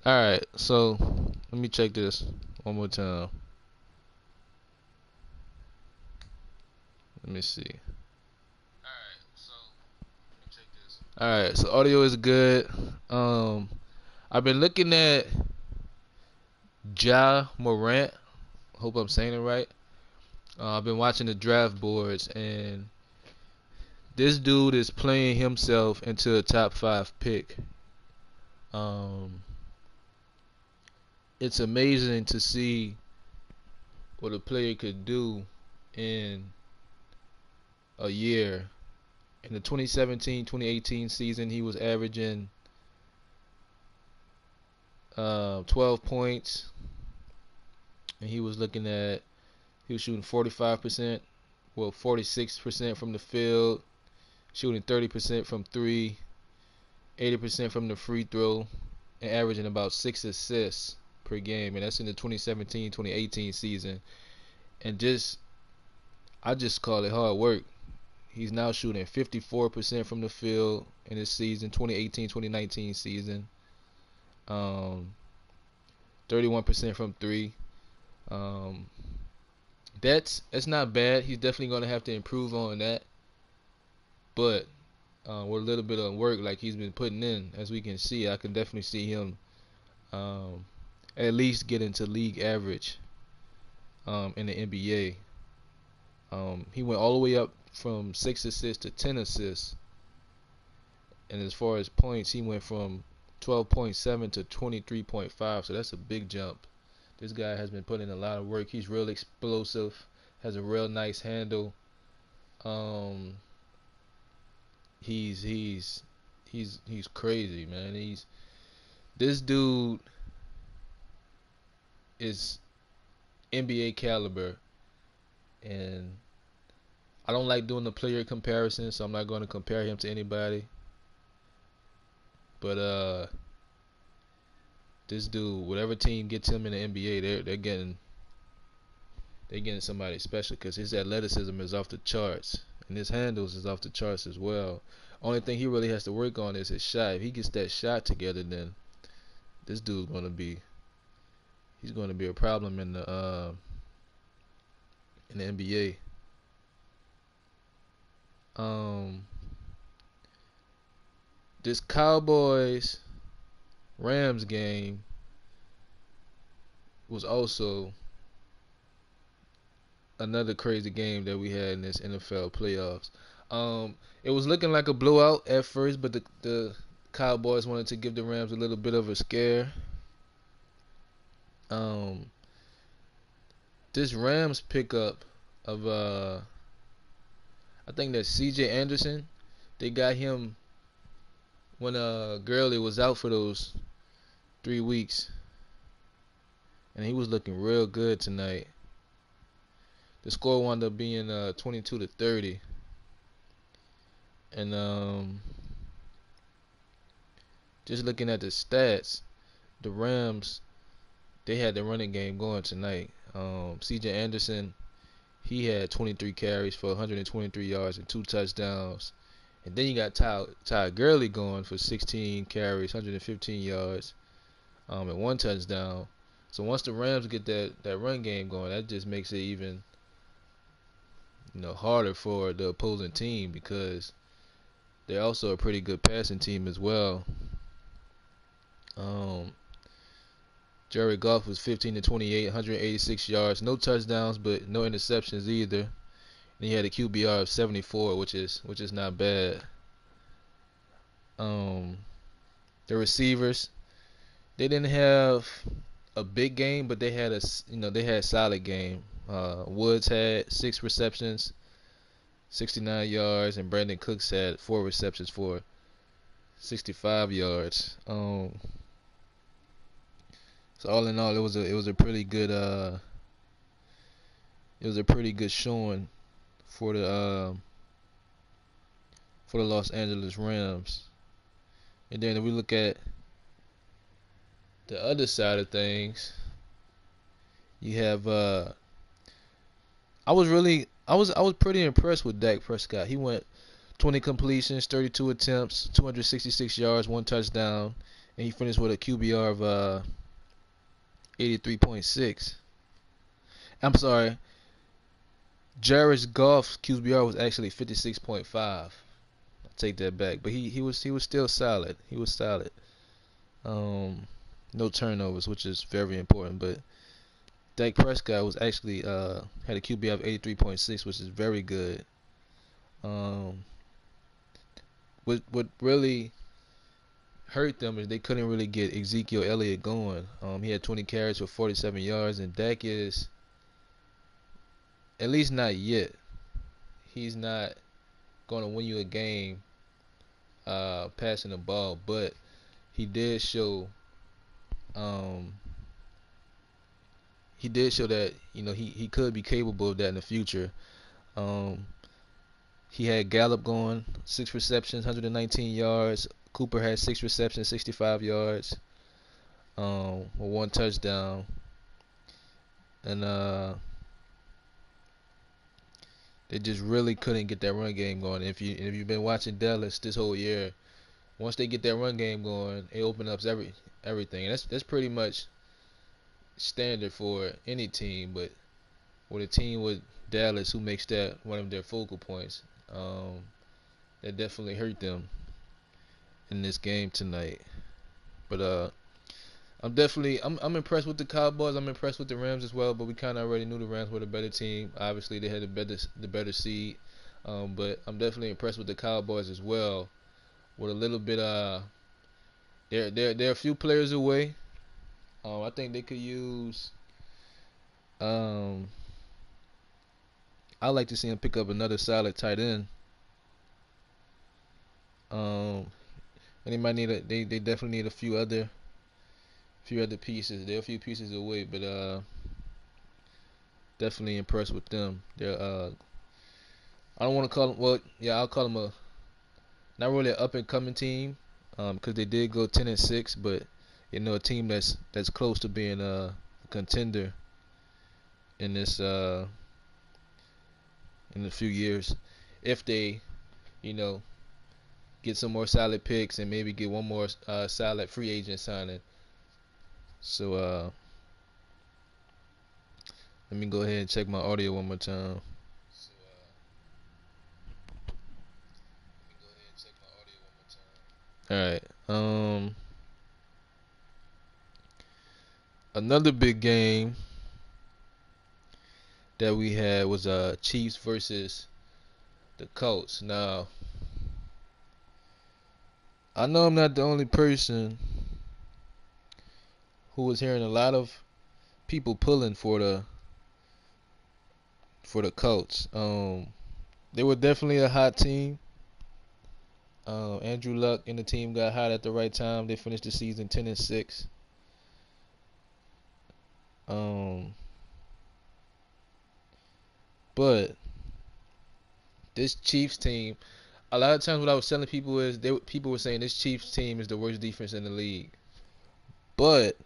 Alright, so let me check this one more time. Let me see. Alright, so audio is good. Um, I've been looking at Morant. Hope I'm saying it right. I've been watching the draft boards, and this dude is playing himself into a top 5 pick. Um, it's amazing to see what a player could do in a year. In the 2017-2018 season, he was averaging 12 points, and he was shooting 45%, well 46% from the field, shooting 30% from three, 80% from the free throw, and averaging about 6 assists per game, and that's in the 2017-2018 season. And I just call it hard work. He's now shooting 54% from the field in this season, 2018-2019 season. 31% from three. Um, that's not bad. He's definitely gonna have to improve on that. But with a little bit of work like he's been putting in, as we can see, I can definitely see him um, at least get into league average in the NBA. He went all the way up from 6 assists to 10 assists, and as far as points, he went from 12.7 to 23.5. So that's a big jump. This guy has been putting in a lot of work. He's real explosive, has a real nice handle. Um, he's crazy, man. This dude is NBA caliber, and I don't like doing the player comparison, so I'm not going to compare him to anybody. But this dude, whatever team gets him in the NBA, they're getting somebody special because his athleticism is off the charts and his handles is off the charts as well. Only thing he really has to work on is his shot. If he gets that shot together, then this dude's he's gonna be a problem in the NBA. This Cowboys Rams game was also another crazy game that we had in this NFL playoffs. It was looking like a blowout at first, but the Cowboys wanted to give the Rams a little bit of a scare. Um, this Rams pickup of I think that's C.J. Anderson. They got him when Gurley was out for those 3 weeks, and he was looking real good tonight. The score wound up being 22-30, and just looking at the stats, the Rams, they had the running game going tonight. C.J. Anderson, he had 23 carries for 123 yards and 2 touchdowns. And then you got Ty Gurley going for 16 carries, 115 yards, and 1 touchdown. So once the Rams get that run game going, that just makes it even harder for the opposing team because they're also a pretty good passing team as well. Um, Jared Goff was 15 to 28, 186 yards, no touchdowns, but no interceptions either. And he had a QBR of 74, which is not bad. The receivers, they didn't have a big game, but they had a solid game. Woods had 6 receptions, 69 yards, and Brandon Cooks had 4 receptions for 65 yards. So all in all, it was a pretty good showing for the Los Angeles Rams. And then if we look at the other side of things, you have I was pretty impressed with Dak Prescott. He went 20 completions, 32 attempts, 266 yards, 1 touchdown, and he finished with a QBR of 83.6. I'm sorry, Jared Goff's QBR was actually 56.5. I take that back, but he was still solid. He was solid. Um, no turnovers, which is very important. But Dak Prescott was actually had a QBR of 83.6, which is very good. Um, what really hurt them is they couldn't really get Ezekiel Elliott going. He had 20 carries for 47 yards, and Dak is at least not yet. He's not going to win you a game passing the ball, but he did show um, that he could be capable of that in the future. Um, he had Gallup going 6 receptions, 119 yards. Cooper had 6 receptions, 65 yards, with 1 touchdown, and they just really couldn't get that run game going. If you've been watching Dallas this whole year, once they get that run game going, it opens up everything. And that's pretty much standard for any team, but with a team with Dallas who makes that one of their focal points, that definitely hurt them in this game tonight. But I'm impressed with the Cowboys. I'm impressed with the Rams as well. But we kind of already knew the Rams were the better team. Obviously, they had the better seed. But I'm definitely impressed with the Cowboys as well. With a little bit they're a few players away. I think they could use. Um, I like to see them pick up another solid tight end. Um, and they might need they definitely need a few other pieces. They're a few pieces away, but definitely impressed with them. They're I don't want to call them. Well, yeah, I'll call them a not really an up and coming team, because they did go 10-6, but a team that's close to being a contender in this in a few years, if they you know get some more solid picks and maybe get one more solid free agent signing. So let me go ahead and check my audio one more time. All right. Another big game that we had was Chiefs versus the Colts. Now, I know I'm not the only person who was hearing a lot of people pulling for the Colts. They were definitely a hot team. Andrew Luck and the team got hot at the right time. They finished the season 10-6. Um, but this Chiefs team, a lot of times what I was telling people is people were saying this Chiefs team is the worst defense in the league. But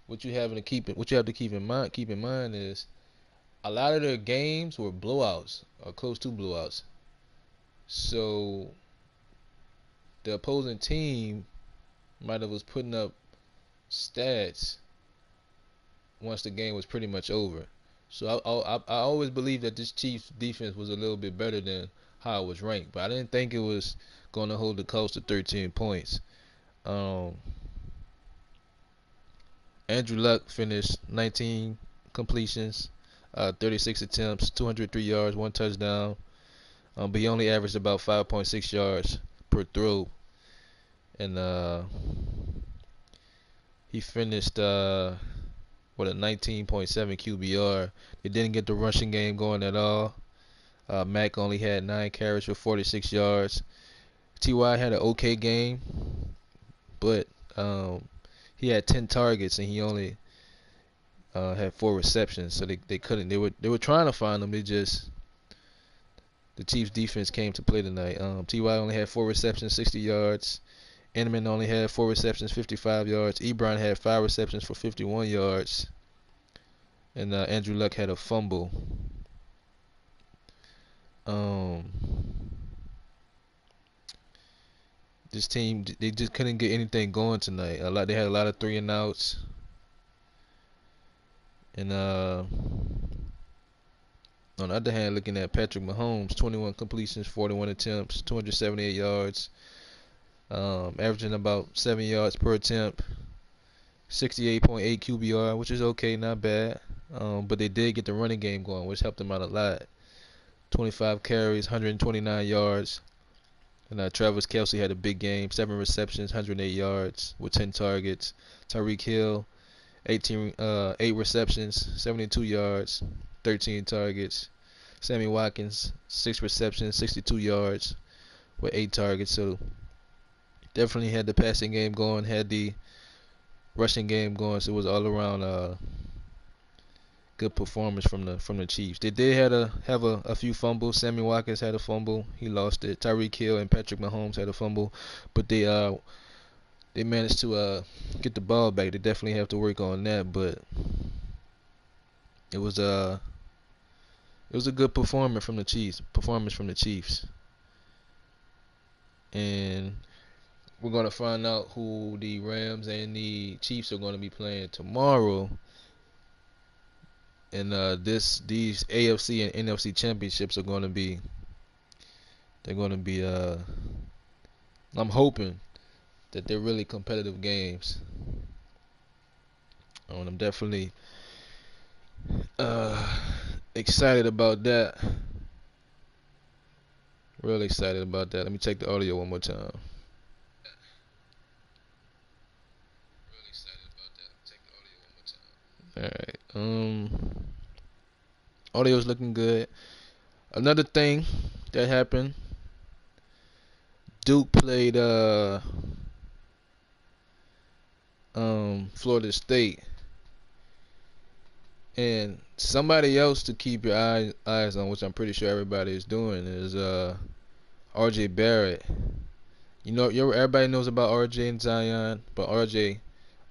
what you have to keep in mind is a lot of their games were blowouts or close to blowouts. So the opposing team might have was putting up stats once the game was pretty much over. So I always believed that this Chiefs defense was a little bit better than how it was ranked, but I didn't think it was going to hold the Colts to 13 points. Um, Andrew Luck finished 19 completions, 36 attempts, 203 yards, 1 touchdown. But he only averaged about 5.6 yards per throw, and he finished with a 19.7 QBR. They didn't get the rushing game going at all. Mack only had 9 carries for 46 yards. Ty had an okay game, but he had 10 targets and he only had 4 receptions. So they couldn't. They were trying to find him. The Chiefs defense came to play tonight. Ty only had 4 receptions, 60 yards. Inman only had 4 receptions, 55 yards. Ebron had 5 receptions for 51 yards. And Andrew Luck had a fumble. Um, This team, they just couldn't get anything going tonight. They had a lot of three and outs, and on the other hand, looking at Patrick Mahomes, 21 completions, 41 attempts, 278 yards, averaging about 7 yards per attempt, 68.8 QBR, which is okay, not bad. But they did get the running game going, which helped them out a lot. 25 carries, 129 yards. And Travis Kelce had a big game, 7 receptions, 108 yards with 10 targets. Tyreek Hill, 8 receptions, 72 yards, 13 targets. Sammy Watkins, 6 receptions, 62 yards with 8 targets. So definitely had the passing game going, had the rushing game going. So it was all around good performance from the Chiefs. They did have a few fumbles. Sammy Watkins had a fumble, he lost it. Tyreek Hill and Patrick Mahomes had a fumble, but they managed to get the ball back. They definitely have to work on that, but it was uh it was a good performance from the Chiefs. And we're gonna find out who the Rams and the Chiefs are gonna be playing tomorrow. And these AFC and NFC championships are gonna be I'm hoping that they're really competitive games. I'm definitely uh excited about that. Really excited about that. Let me check the audio one more time. All right. Audio's looking good. Another thing that happened, Duke played Florida State, and somebody else to keep your eyes on, which I'm pretty sure everybody is doing, is RJ Barrett. Everybody knows about RJ and Zion, but RJ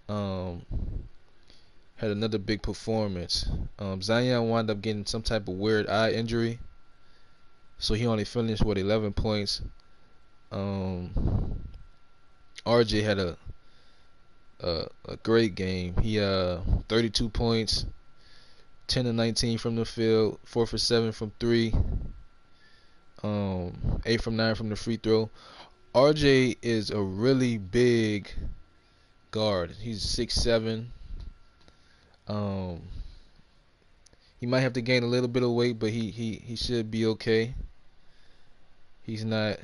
um had another big performance. Zion wound up getting some type of weird eye injury, so he only finished with 11 points. RJ had a great game. He 32 points, 10 to 19 from the field, 4 for 7 from 3, 8 from 9 from the free throw. RJ is a really big guard. He's 6'7". Um, he might have to gain a little bit of weight, but he should be okay. He's not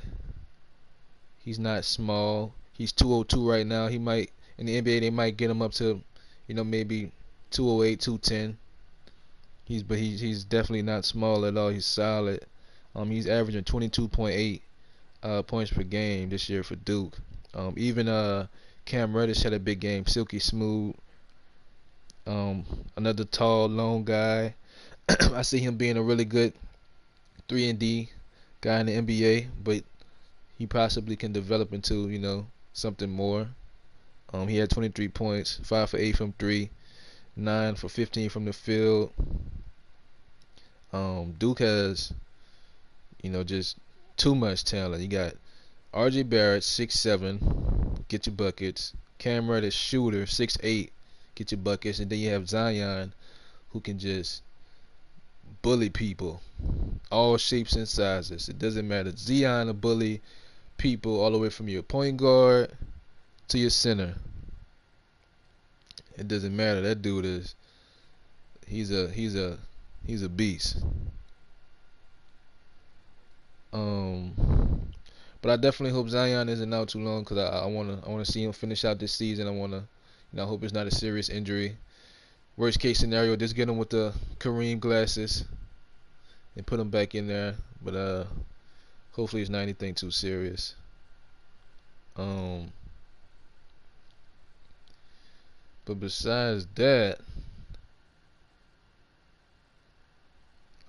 small. He's 202 right now. He might in the NBA they might get him up to, maybe 208, 210. He's definitely not small at all. He's solid. He's averaging 22.8 points per game this year for Duke. Even Cam Reddish had a big game. Silky smooth. Another tall, long guy. I see him being a really good 3-and-D guy in the NBA, but he possibly can develop into, something more. He had 23 points, 5 for 8 from 3, 9 for 15 from the field. Duke has, just too much talent. You got RJ Barrett, 6'7", get your buckets. Cam Reddish, shooter, 6'8", get your buckets. And then you have Zion, who can just bully people, all shapes and sizes. It doesn't matter. Zion will bully people all the way from your point guard to your center. It doesn't matter. That dude he's a beast. But I definitely hope Zion isn't out too long, because I wanna see him finish out this season. I hope it's not a serious injury. Worst case scenario, just get him with the Kareem glasses and put him back in there. But hopefully it's not anything too serious. But besides that,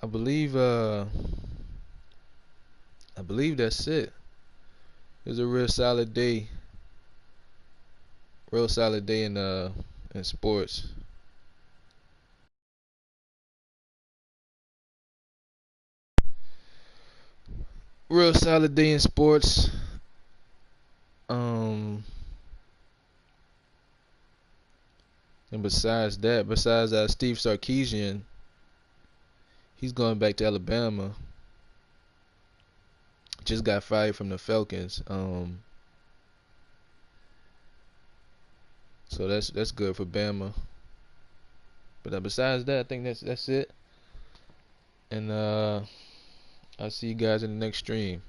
I believe that's it. It was a real solid day in sports. Real solid day in sports. Um, and besides Steve Sarkisian, he's going back to Alabama. Just got fired from the Falcons. So that's good for Bama. But besides that, I think that's it. And I'll see you guys in the next stream.